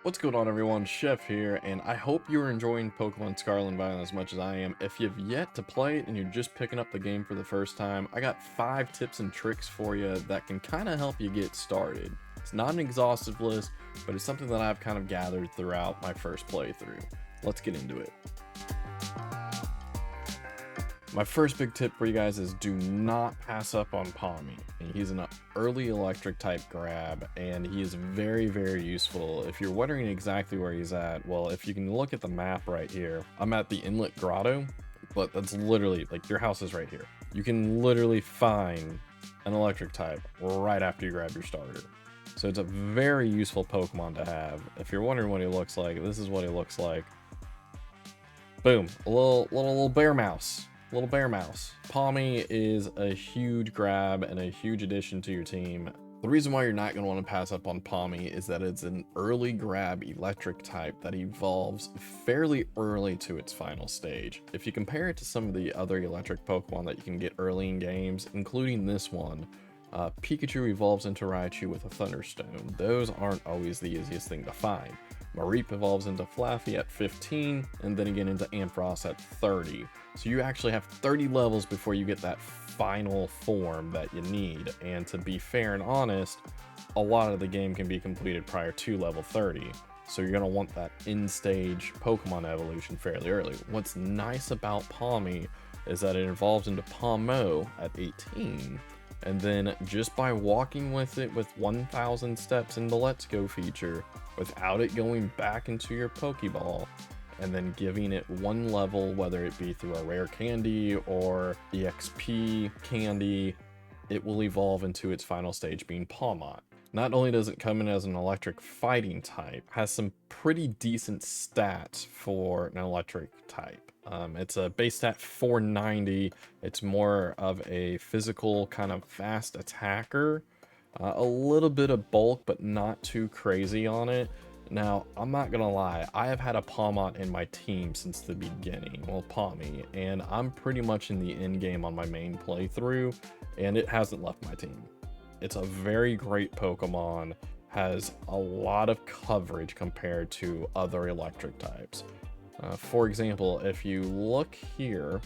What's going on, everyone? Chef here, and I hope you're enjoying Pokemon Scarlet and Violet as much as I am. If you've yet to play it and you're just picking up the game for the first time, I got 5 tips and tricks for you that can kind of help you get started. It's not an exhaustive list, but it's something that I've kind of gathered throughout my first playthrough. Let's get into it. My first big tip for you guys is do not pass up on Pawmi. He's an early electric type grab, and he is very, very useful. If you're wondering exactly where he's at, well, if you can look at the map right here, I'm at the Inlet Grotto, but that's literally, like, your house is right here. You can literally find an electric type right after you grab your starter. So it's a very useful Pokemon to have. If you're wondering what he looks like, this is what he looks like. Boom, a little bear mouse. Little bear mouse. Pawmi is a huge grab and a huge addition to your team. The reason why you're not going to want to pass up on Pawmi is that it's an early grab electric type that evolves fairly early to its final stage. If you compare it to some of the other electric Pokemon that you can get early in games, including this one, Pikachu evolves into Raichu with a Thunderstone. Those aren't always the easiest thing to find. Mareep evolves into Flaffy at 15, and then again into Ampharos at 30. So you actually have 30 levels before you get that final form that you need. And to be fair and honest, a lot of the game can be completed prior to level 30. So you're going to want that in-stage Pokemon evolution fairly early. What's nice about Pawmi is that it evolves into Pawmo at 18. And then just by walking with it with 1,000 steps in the Let's Go feature, without it going back into your Pokeball, and then giving it one level, whether it be through a rare candy or EXP candy, it will evolve into its final stage being Pawmot. Not only does it come in as an electric fighting type, has some pretty decent stats for an electric type. It's a base stat 490. It's more of a physical kind of fast attacker. A little bit of bulk, but not too crazy on it. Now, I'm not gonna lie, I have had a Pawmot in my team since the beginning, well, Pawmi, and I'm pretty much in the end game on my main playthrough, and it hasn't left my team. It's a very great Pokemon, has a lot of coverage compared to other electric types. For example, if you look here,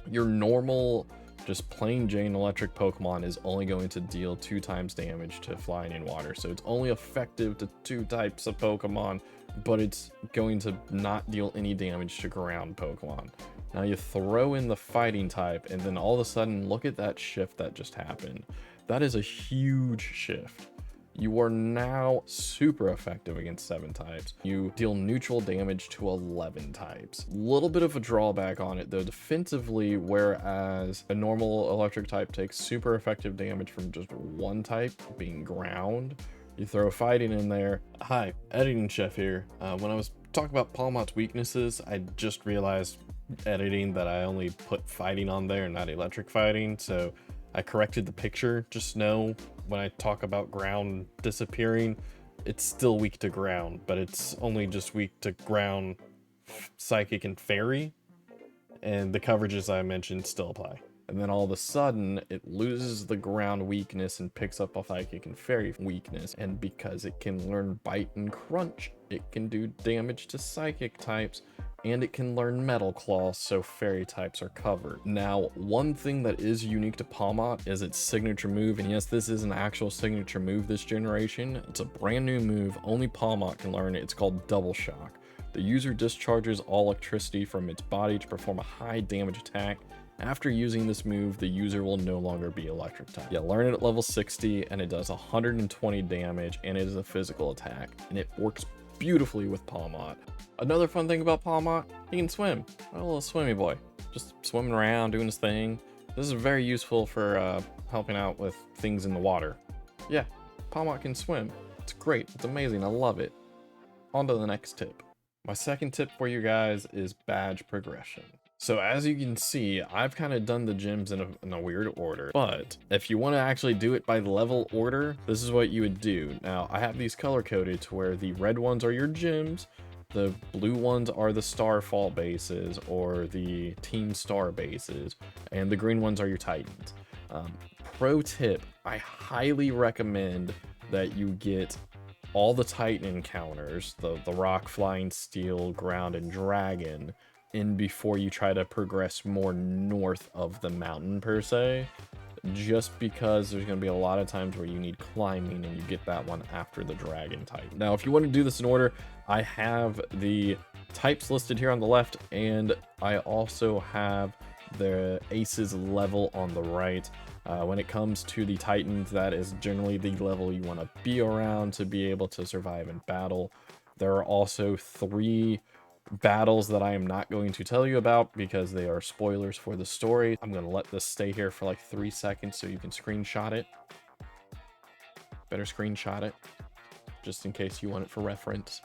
your normal, just plain Jane electric Pokemon is only going to deal 2 times damage to flying in water. So it's only effective to 2 types of Pokemon, but it's going to not deal any damage to ground Pokemon. Now you throw in the fighting type, and then all of a sudden, look at that shift that just happened. That is a huge shift. You are now super effective against 7 types. You deal neutral damage to 11 types. Little bit of a drawback on it though defensively, whereas a normal electric type takes super effective damage from just 1 type, being ground. You throw fighting in there. Hi, editing chef here. When I was talking about Pawmot's weaknesses, I just realized editing that I only put fighting on there and not electric fighting, so I corrected the picture. Just know when I talk about ground disappearing, it's still weak to ground, but it's only just weak to ground, psychic, and fairy, and the coverages I mentioned still apply. And then all of a sudden, it loses the ground weakness and picks up a psychic and fairy weakness, and because it can learn bite and crunch, it can do damage to psychic types, and it can learn Metal Claw, so fairy types are covered. Now, one thing that is unique to Pawmot is its signature move, and yes, this is an actual signature move this generation. It's a brand new move, only Pawmot can learn it. It's called Double Shock. The user discharges all electricity from its body to perform a high damage attack. After using this move, the user will no longer be electric type. You learn it at level 60, and it does 120 damage, and it is a physical attack, and it works beautifully with Pawmot. Another fun thing about Pawmot, he can swim. A little swimmy boy, just swimming around, doing his thing. This is very useful for helping out with things in the water. Yeah, Pawmot can swim. It's great, it's amazing, I love it. On to the next tip. My second tip for you guys is badge progression. So as you can see, I've kind of done the gyms in a weird order, but if you want to actually do it by level order, this is what you would do. Now, I have these color coded to where the red ones are your gyms, the blue ones are the Starfall bases or the Team Star bases, and the green ones are your Titans. Pro tip, I highly recommend that you get all the Titan encounters, the rock, flying, steel, ground, and dragon, in before you try to progress more north of the mountain per se, just because there's going to be a lot of times where you need climbing and you get that one after the dragon type. Now, if you want to do this in order, I have the types listed here on the left, and I also have the aces level on the right. When it comes to the Titans, that is generally the level you want to be around to be able to survive in battle. There are also 3 battles that I am not going to tell you about because they are spoilers for the story. I'm going to let this stay here for like 3 seconds so you can screenshot it. Better screenshot it, just in case you want it for reference.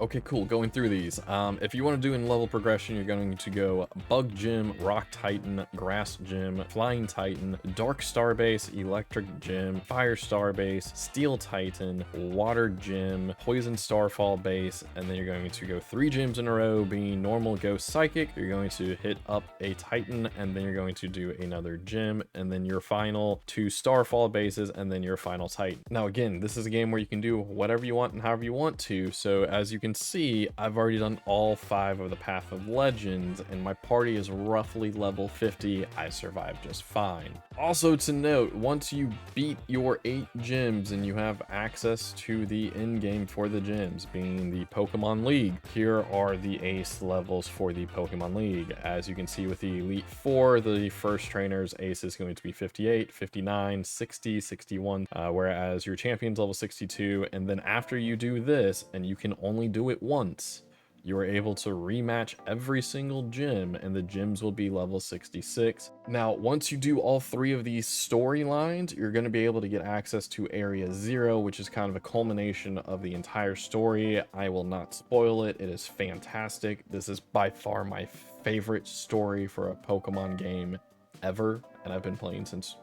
Okay, cool. Going through these. If you want to do in level progression, you're going to go Bug Gym, Rock Titan, Grass Gym, Flying Titan, Dark Star Base, Electric Gym, Fire Star Base, Steel Titan, Water Gym, Poison Starfall Base, and then you're going to go 3 gyms in a row, being Normal, Ghost, Psychic. You're going to hit up a Titan, and then you're going to do another gym, and then your final 2 Starfall bases, and then your final Titan. Now, again, this is a game where you can do whatever you want and however you want to, so as you can see, I've already done all 5 of the Path of Legends, and my party is roughly level 50. I survived just fine. Also to note, once you beat your 8 gyms and you have access to the end game for the gyms, being the Pokemon League, here are the ace levels for the Pokemon League. As you can see with the Elite 4, the first trainer's ace is going to be 58, 59, 60, 61, whereas your champion's level 62, and then after you do this, and you can only do it once, you are able to rematch every single gym, and the gyms will be level 66. Now, once you do all 3 of these storylines, you're going to be able to get access to Area 0, which is kind of a culmination of the entire story. I will not spoil it. It is fantastic. This is by far my favorite story for a Pokemon game ever, and I've been playing since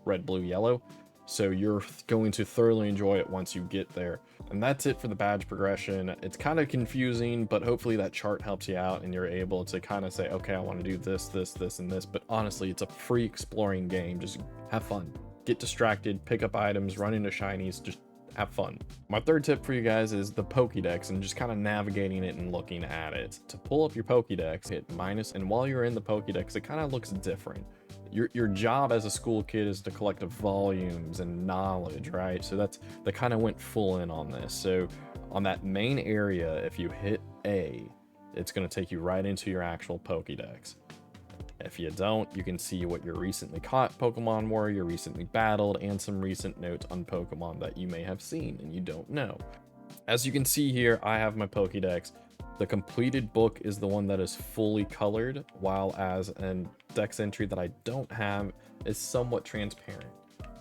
Red, Blue, Yellow. So you're going to thoroughly enjoy it once you get there. And that's it for the badge progression. It's kind of confusing, but hopefully that chart helps you out and you're able to kind of say, okay, I want to do this, this, this, and this. But honestly, it's a free exploring game. Just have fun. Get distracted, pick up items, run into shinies, just have fun. My third tip for you guys is the Pokédex and just kind of navigating it and looking at it. To pull up your Pokédex, hit minus, and while you're in the Pokédex, it kind of looks different. Your job as a school kid is to collect volumes and knowledge, right? So they kind of went full in on this. So on that main area, if you hit A, it's going to take you right into your actual Pokédex. If you don't, you can see what your recently caught Pokemon were, your recently battled, and some recent notes on Pokemon that you may have seen and you don't know. As you can see here, I have my Pokédex. The completed book is the one that is fully colored, while as an Dex entry that I don't have is somewhat transparent.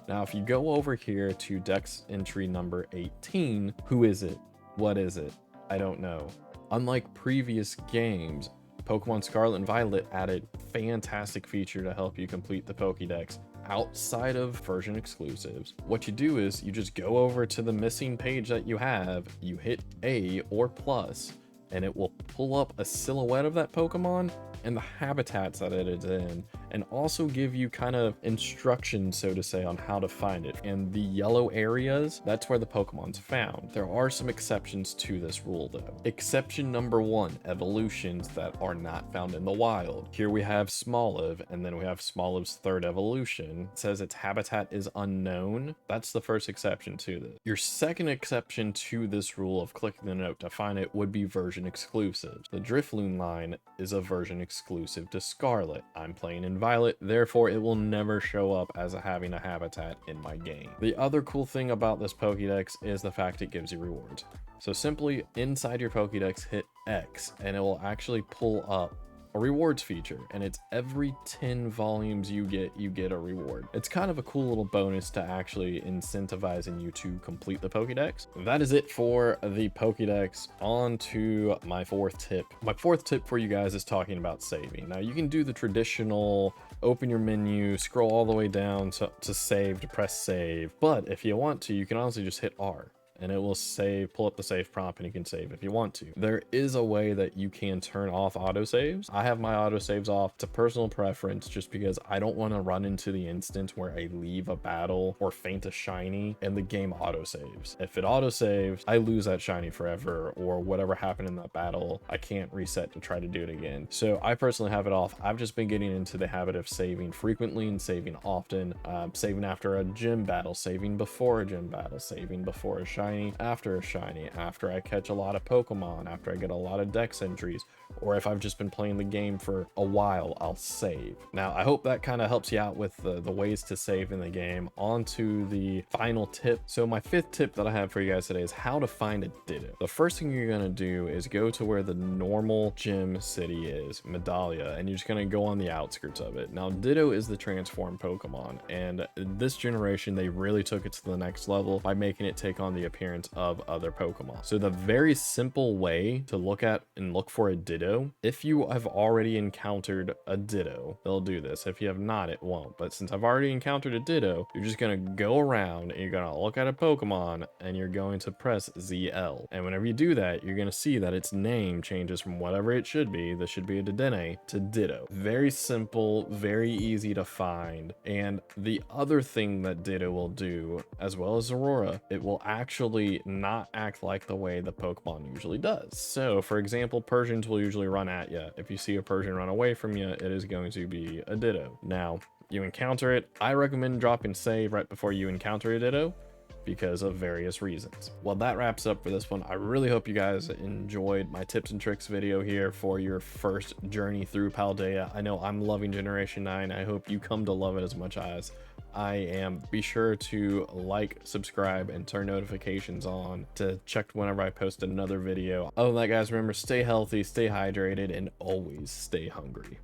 Now, if you go over here to Dex entry number 18, who is it? What is it? I don't know. Unlike previous games, Pokemon Scarlet and Violet added fantastic feature to help you complete the Pokédex outside of version exclusives. What you do is you just go over to the missing page that you have, you hit A or plus, and it will pull up a silhouette of that Pokemon and the habitats that it is in, and also give you kind of instructions, so to say, on how to find it. And the yellow areas, that's where the Pokemon's found. There are some exceptions to this rule though. Exception number 1, evolutions that are not found in the wild. Here we have Smoliv, and then we have Smoliv's 3rd evolution. It says its habitat is unknown. That's the first exception to this. Your second exception to this rule of clicking the note to find it would be version exclusives. The Drifloon line is a version exclusive to Scarlet. I'm playing in Violet, therefore it will never show up as having a habitat in my game. The other cool thing about this Pokédex is the fact it gives you rewards. So simply inside your Pokédex hit X and it will actually pull up a rewards feature, and it's every 10 volumes you get a reward. It's kind of a cool little bonus to actually incentivizing you to complete the Pokédex. That is it for the Pokédex. On to my 4th tip. My 4th tip for you guys is talking about saving. Now you can do the traditional open your menu, scroll all the way down to save, to press save, but if you want to, you can honestly just hit R and it will save, pull up the save prompt, and you can save if you want to. There is a way that you can turn off autosaves. I have my autosaves off. It's a personal preference just because I don't want to run into the instant where I leave a battle or faint a shiny and the game autosaves. If it autosaves, I lose that shiny forever, or whatever happened in that battle, I can't reset and try to do it again. So I personally have it off. I've just been getting into the habit of saving frequently and saving often, saving after a gym battle, saving before a gym battle, saving before a shiny, after I catch a lot of Pokemon, after I get a lot of dex entries, or if I've just been playing the game for a while, I'll save. Now, I hope that kind of helps you out with the ways to save in the game. On to the final tip. So my 5th tip that I have for you guys today is how to find a Ditto. The first thing you're going to do is go to where the normal gym city is, Medallia, and you're just going to go on the outskirts of it. Now, Ditto is the transformed Pokemon, and this generation, they really took it to the next level by making it take on the appearance of other Pokemon. So the very simple way to look at and look for a Ditto, if you have already encountered a Ditto, they'll do this. If you have not, it won't. But since I've already encountered a Ditto, you're just going to go around and you're going to look at a Pokemon and you're going to press ZL. And whenever you do that, you're going to see that its name changes from whatever it should be, this should be a Dedenne, to Ditto. Very simple, very easy to find. And the other thing that Ditto will do, as well as Zorua, it will actually not act like the way the Pokemon usually does. So for example, Persians will usually run at you. If you see a Persian run away from you, it is going to be a Ditto. Now, you encounter it. I recommend dropping save right before you encounter a Ditto, because of various reasons. Well, that wraps up for this one. I really hope you guys enjoyed my tips and tricks video here for your first journey through Paldea. I know I'm loving Generation 9. I hope you come to love it as much as I am. Be sure to like, subscribe, and turn notifications on to check whenever I post another video. Other than that, guys, remember, stay healthy, stay hydrated, and always stay hungry.